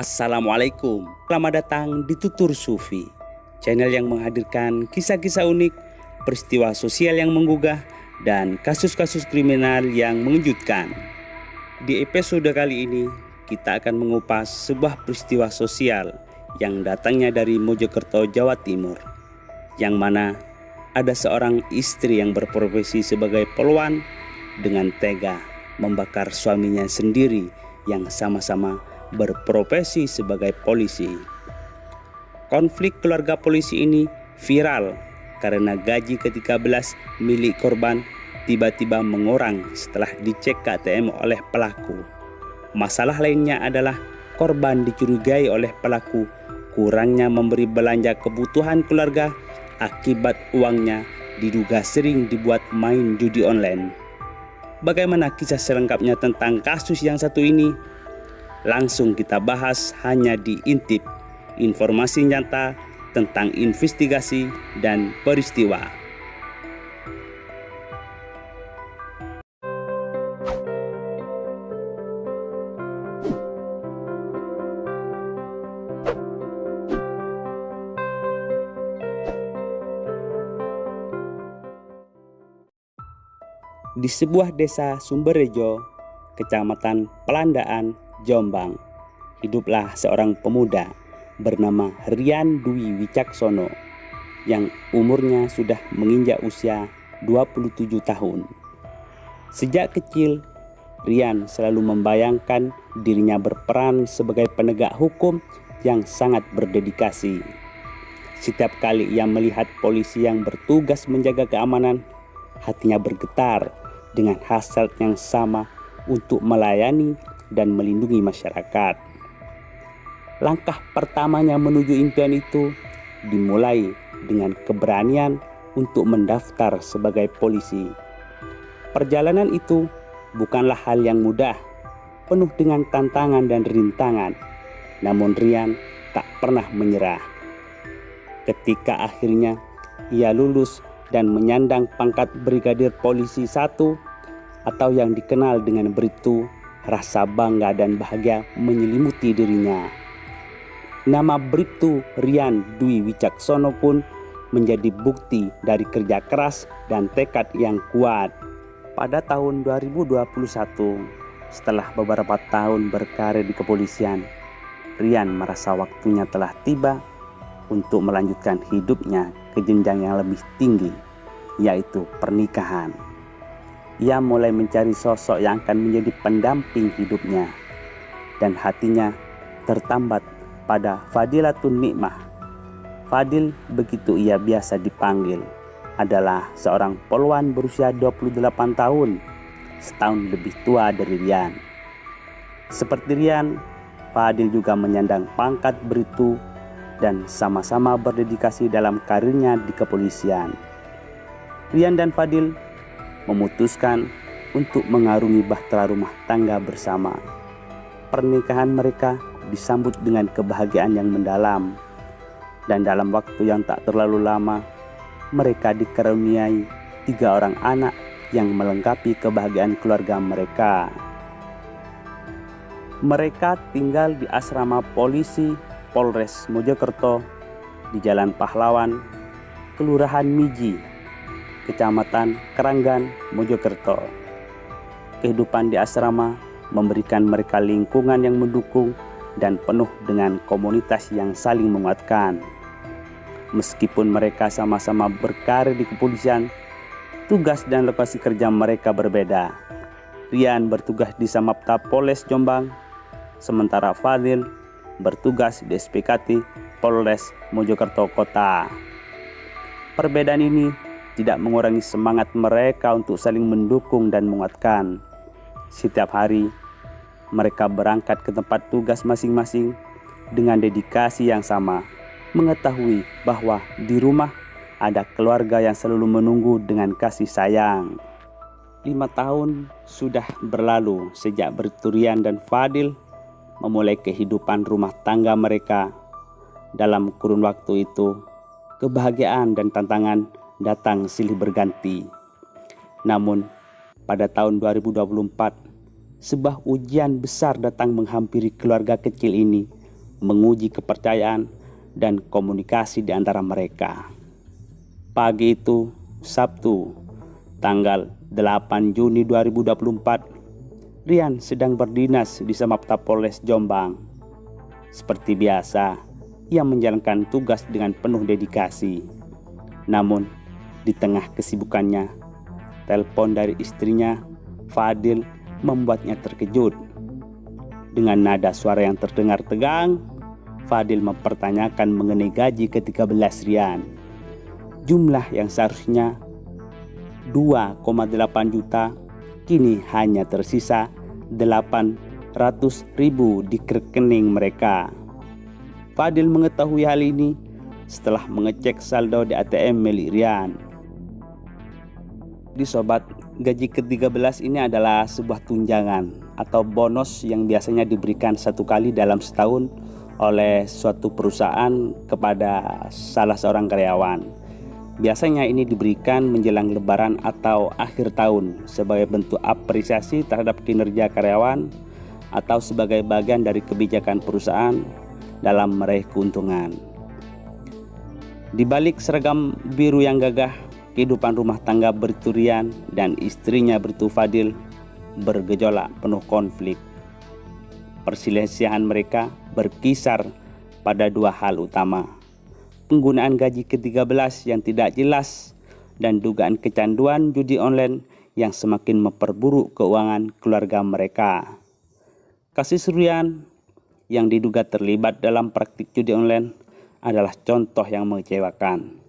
Assalamualaikum, selamat datang di Tutur Sufi, channel yang menghadirkan kisah-kisah unik, peristiwa sosial yang menggugah, dan kasus-kasus kriminal yang mengejutkan. Di episode kali ini, kita akan mengupas sebuah peristiwa sosial yang datangnya dari Mojokerto, Jawa Timur, yang mana ada seorang istri yang berprofesi sebagai poluan dengan tega membakar suaminya sendiri yang sama-sama berprofesi sebagai polisi. Konflik keluarga polisi ini viral karena gaji ke-13 milik korban tiba-tiba mengurang setelah dicek KTM oleh pelaku. Masalah lainnya adalah korban dicurigai oleh pelaku kurangnya memberi belanja kebutuhan keluarga akibat uangnya diduga sering dibuat main judi online. Bagaimana kisah selengkapnya tentang kasus yang satu ini? Langsung kita bahas hanya di Intip, informasi nyata tentang investigasi dan peristiwa. Di sebuah desa Sumberrejo, Kecamatan Pelandaan, Jombang, hiduplah seorang pemuda bernama Rian Dwi Wicaksono yang umurnya sudah menginjak usia 27 tahun. Sejak kecil, Rian selalu membayangkan dirinya berperan sebagai penegak hukum yang sangat berdedikasi. Setiap kali ia melihat polisi yang bertugas menjaga keamanan, hatinya bergetar dengan hasrat yang sama untuk melayani dan melindungi masyarakat. Langkah pertamanya menuju impian itu dimulai dengan keberanian untuk mendaftar sebagai polisi. Perjalanan itu bukanlah hal yang mudah, penuh dengan tantangan dan rintangan. Namun Rian tak pernah menyerah. Ketika akhirnya ia lulus dan menyandang pangkat Brigadir Polisi 1 atau yang dikenal dengan Bribtu, rasa bangga dan bahagia menyelimuti dirinya. Nama Bribtu Rian Dwi Wicaksono pun menjadi bukti dari kerja keras dan tekad yang kuat. Pada tahun 2021, setelah beberapa tahun berkarir di kepolisian, Rian merasa waktunya telah tiba untuk melanjutkan hidupnya ke jenjang yang lebih tinggi, yaitu pernikahan. Ia mulai mencari sosok yang akan menjadi pendamping hidupnya, dan hatinya tertambat pada Fadilatun Nikmah. Fadil, begitu ia biasa dipanggil, adalah seorang poluan berusia 28 tahun, setahun lebih tua dari Rian. Seperti Rian, Fadil juga menyandang pangkat Bribtu dan sama-sama berdedikasi dalam karirnya di kepolisian. Rian dan Fadil memutuskan untuk mengarungi bahtera rumah tangga bersama. Pernikahan mereka disambut dengan kebahagiaan yang mendalam, dan dalam waktu yang tak terlalu lama, mereka dikaruniai 3 orang anak yang melengkapi kebahagiaan keluarga mereka. Mereka tinggal di asrama polisi Polres Mojokerto di Jalan Pahlawan, Kelurahan Miji, Kecamatan Keranggan, Mojokerto. Kehidupan di asrama memberikan mereka lingkungan yang mendukung dan penuh dengan komunitas yang saling menguatkan. Meskipun mereka sama-sama berkarir di kepolisian, tugas dan lokasi kerja mereka berbeda. Rian bertugas di Samapta Polres Jombang, sementara Fadil bertugas di SPKT Polres Mojokerto Kota. Perbedaan ini tidak mengurangi semangat mereka untuk saling mendukung dan menguatkan. Setiap hari, mereka berangkat ke tempat tugas masing-masing dengan dedikasi yang sama, mengetahui bahwa di rumah ada keluarga yang selalu menunggu dengan kasih sayang. 5 tahun sudah berlalu sejak Bribtu Rian dan Fadil memulai kehidupan rumah tangga mereka. Dalam kurun waktu itu, kebahagiaan dan tantangan datang silih berganti. Namun, pada tahun 2024, sebuah ujian besar datang menghampiri keluarga kecil ini menguji kepercayaan dan komunikasi di antara mereka. Pagi itu, Sabtu, tanggal 8 Juni 2024, Rian sedang berdinas di Samapta Polres Jombang. Seperti biasa, ia menjalankan tugas dengan penuh dedikasi. Namun, di tengah kesibukannya, telepon dari istrinya, Fadil, membuatnya terkejut. Dengan nada suara yang terdengar tegang, Fadil mempertanyakan mengenai gaji ke-13 Rian. Jumlah yang seharusnya 2,8 juta kini hanya tersisa 800.000 di rekening mereka. Fadil mengetahui hal ini setelah mengecek saldo di ATM milik Rian. Di sobat, gaji ke-13 ini adalah sebuah tunjangan atau bonus yang biasanya diberikan satu kali dalam setahun oleh suatu perusahaan kepada salah seorang karyawan. Biasanya ini diberikan menjelang lebaran atau akhir tahun sebagai bentuk apresiasi terhadap kinerja karyawan atau sebagai bagian dari kebijakan perusahaan dalam meraih keuntungan. Di balik seragam biru yang gagah, kehidupan rumah tangga Bribtu Rian dan istrinya Bribtu Fadil bergejolak penuh konflik. Perselisihan mereka berkisar pada dua hal utama: penggunaan gaji ke-13 yang tidak jelas dan dugaan kecanduan judi online yang semakin memperburuk keuangan keluarga mereka. Kasus Rian yang diduga terlibat dalam praktik judi online adalah contoh yang mengecewakan.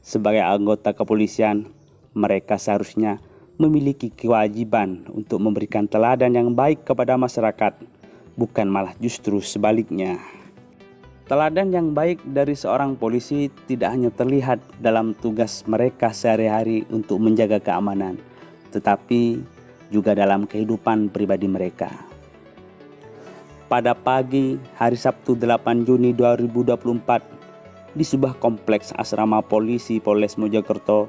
Sebagai anggota kepolisian, mereka seharusnya memiliki kewajiban untuk memberikan teladan yang baik kepada masyarakat, bukan malah justru sebaliknya. Teladan yang baik dari seorang polisi tidak hanya terlihat dalam tugas mereka sehari-hari untuk menjaga keamanan, tetapi juga dalam kehidupan pribadi mereka. Pada pagi hari Sabtu 8 Juni 2024, di sebuah kompleks asrama polisi Polres Mojokerto,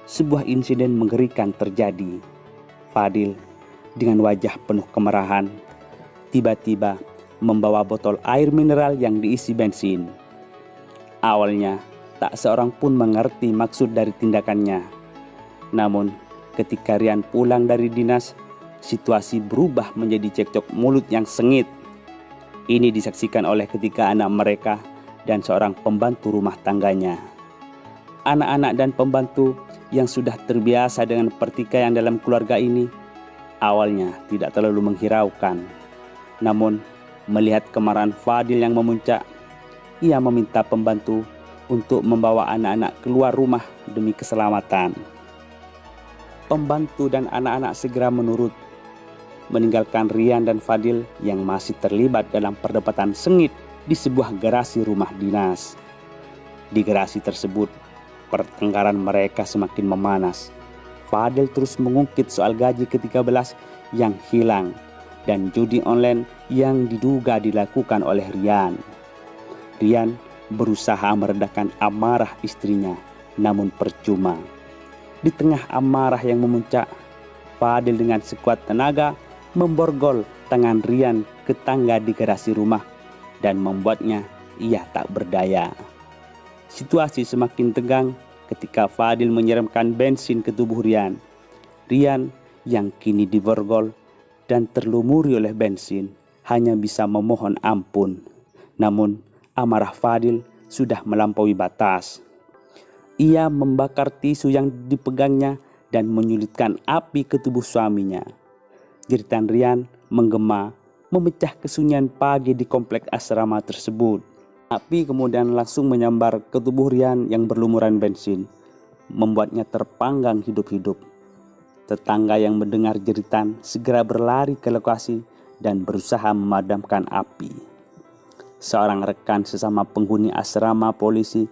sebuah insiden mengerikan terjadi. Fadil dengan wajah penuh kemarahan tiba-tiba membawa botol air mineral yang diisi bensin. Awalnya tak seorang pun mengerti maksud dari tindakannya. Namun ketika Rian pulang dari dinas, situasi berubah menjadi cekcok mulut yang sengit. Ini disaksikan oleh ketiga anak mereka dan seorang pembantu rumah tangganya. Anak-anak dan pembantu yang sudah terbiasa dengan pertikaian dalam keluarga ini awalnya tidak terlalu menghiraukan. Namun melihat kemarahan Fadil yang memuncak, ia meminta pembantu untuk membawa anak-anak keluar rumah demi keselamatan. Pembantu dan anak-anak segera menurut, meninggalkan Rian dan Fadil yang masih terlibat dalam perdebatan sengit di sebuah garasi rumah dinas. Di garasi tersebut, pertengkaran mereka semakin memanas. Fadil terus mengungkit soal gaji ke-13 yang hilang dan judi online yang diduga dilakukan oleh Rian. Rian berusaha meredakan amarah istrinya, namun percuma. Di tengah amarah yang memuncak, Fadil dengan sekuat tenaga memborgol tangan Rian ke tangga di garasi rumah dan membuatnya ia tak berdaya. Situasi semakin tegang ketika Fadil menyiramkan bensin ke tubuh Rian. Rian yang kini diborgol dan terlumuri oleh bensin hanya bisa memohon ampun. Namun amarah Fadil sudah melampaui batas. Ia membakar tisu yang dipegangnya dan menyulitkan api ke tubuh suaminya. Jeritan Rian menggema memecah kesunyian pagi di kompleks asrama tersebut. Api kemudian langsung menyambar ke tubuh Rian yang berlumuran bensin, membuatnya terpanggang hidup-hidup. Tetangga yang mendengar jeritan segera berlari ke lokasi dan berusaha memadamkan api. Seorang rekan sesama penghuni asrama polisi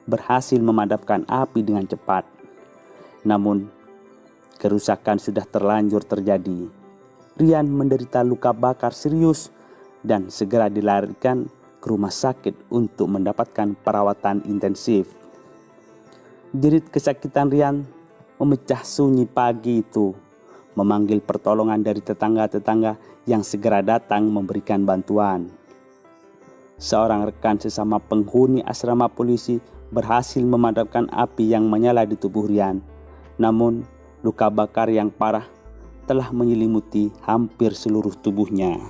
berhasil memadamkan api dengan cepat. Namun, kerusakan sudah terlanjur terjadi. Rian menderita luka bakar serius dan segera dilarikan ke rumah sakit untuk mendapatkan perawatan intensif. Jerit kesakitan Rian memecah sunyi pagi itu, memanggil pertolongan dari tetangga-tetangga yang segera datang memberikan bantuan. seorang rekan sesama penghuni asrama polisi berhasil memadamkan api yang menyala di tubuh Rian. Namun, luka bakar yang parah telah menyelimuti hampir seluruh tubuhnya.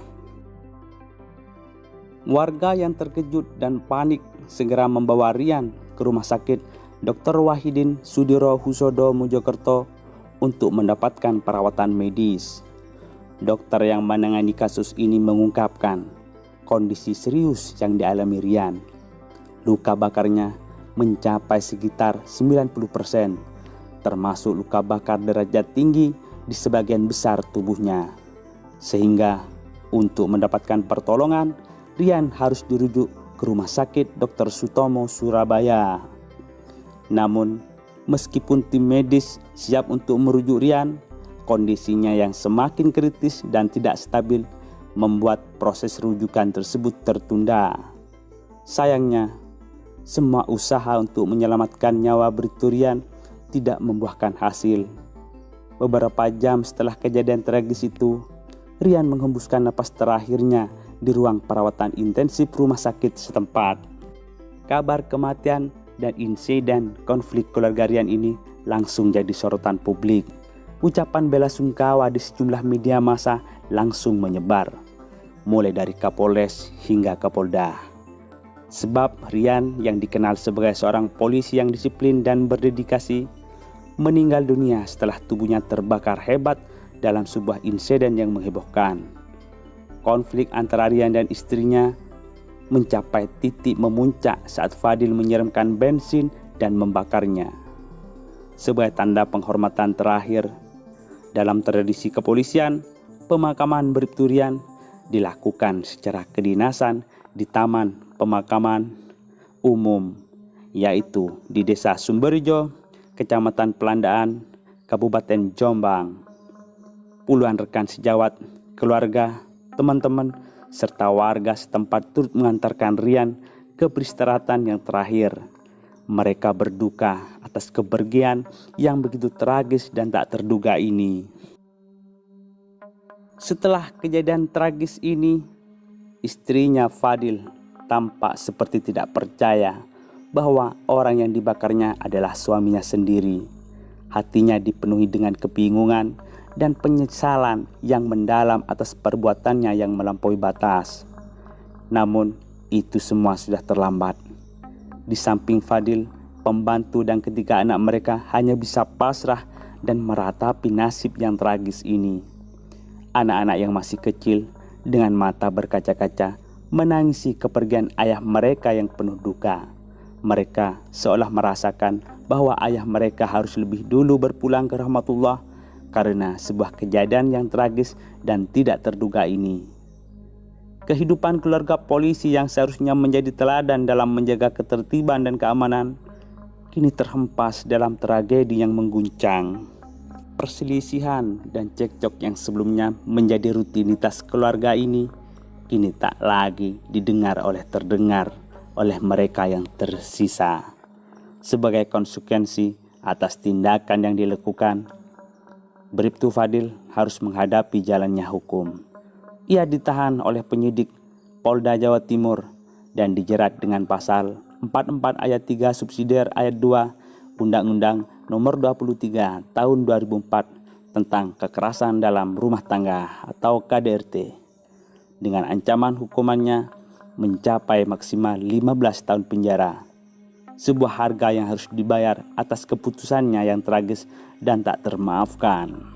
Warga yang terkejut dan panik segera membawa Rian ke rumah sakit Dr. Wahidin Sudiro Husodo Mojokerto untuk mendapatkan perawatan medis. Dokter yang menangani kasus ini mengungkapkan kondisi serius yang dialami Rian. Luka bakarnya mencapai sekitar 90%, termasuk luka bakar derajat tinggi di sebagian besar tubuhnya. Sehingga untuk mendapatkan pertolongan, Rian harus dirujuk ke Rumah Sakit Dr. Sutomo Surabaya. Namun, meskipun tim medis siap untuk merujuk Rian, kondisinya yang semakin kritis dan tidak stabil membuat proses rujukan tersebut tertunda. Sayangnya, semua usaha untuk menyelamatkan nyawa Bribtu Rian tidak membuahkan hasil. Beberapa jam setelah kejadian tragis itu, Rian menghembuskan napas terakhirnya di ruang perawatan intensif rumah sakit setempat. Kabar kematian dan insiden konflik keluarga Rian ini langsung jadi sorotan publik. Ucapan bela sungkawa di sejumlah media massa langsung menyebar, mulai dari Kapolres hingga Kapolda. Sebab Rian yang dikenal sebagai seorang polisi yang disiplin dan berdedikasi meninggal dunia setelah tubuhnya terbakar hebat dalam sebuah insiden yang menghebohkan. Konflik antara Rian dan istrinya mencapai titik memuncak saat Fadil menyiramkan bensin dan membakarnya. Sebagai tanda penghormatan terakhir, dalam tradisi kepolisian, pemakaman Bribtu Rian dilakukan secara kedinasan di Taman Pemakaman Umum, yaitu di Desa Sumberjo, Kecamatan Pelandaan, Kabupaten Jombang. Puluhan rekan sejawat, keluarga, teman-teman, serta warga setempat turut mengantarkan Rian ke peristirahatan yang terakhir. Mereka berduka atas kepergian yang begitu tragis dan tak terduga ini. Setelah kejadian tragis ini, istrinya Fadil tampak seperti tidak percaya bahwa orang yang dibakarnya adalah suaminya sendiri. Hatinya dipenuhi dengan kebingungan dan penyesalan yang mendalam atas perbuatannya yang melampaui batas. Namun, itu semua sudah terlambat. Di samping Fadil, pembantu dan ketiga anak mereka hanya bisa pasrah dan meratapi nasib yang tragis ini. Anak-anak yang masih kecil dengan mata berkaca-kaca menangisi kepergian ayah mereka yang penuh duka. Mereka seolah merasakan bahwa ayah mereka harus lebih dulu berpulang ke rahmatullah karena sebuah kejadian yang tragis dan tidak terduga ini. Kehidupan keluarga polisi yang seharusnya menjadi teladan dalam menjaga ketertiban dan keamanan, kini terhempas dalam tragedi yang mengguncang. Perselisihan dan cekcok yang sebelumnya menjadi rutinitas keluarga ini, kini tak lagi didengar oleh mereka yang tersisa. Sebagai konsekuensi atas tindakan yang dilakukan, Bribtu Fadil harus menghadapi jalannya hukum. Ia ditahan oleh penyidik Polda Jawa Timur dan dijerat dengan pasal 44 ayat 3 subsidiar ayat 2 Undang-Undang Nomor 23 Tahun 2004 tentang kekerasan dalam rumah tangga atau KDRT, dengan ancaman hukumannya mencapai maksimal 15 tahun penjara. Sebuah harga yang harus dibayar atas keputusannya yang tragis dan tak termaafkan.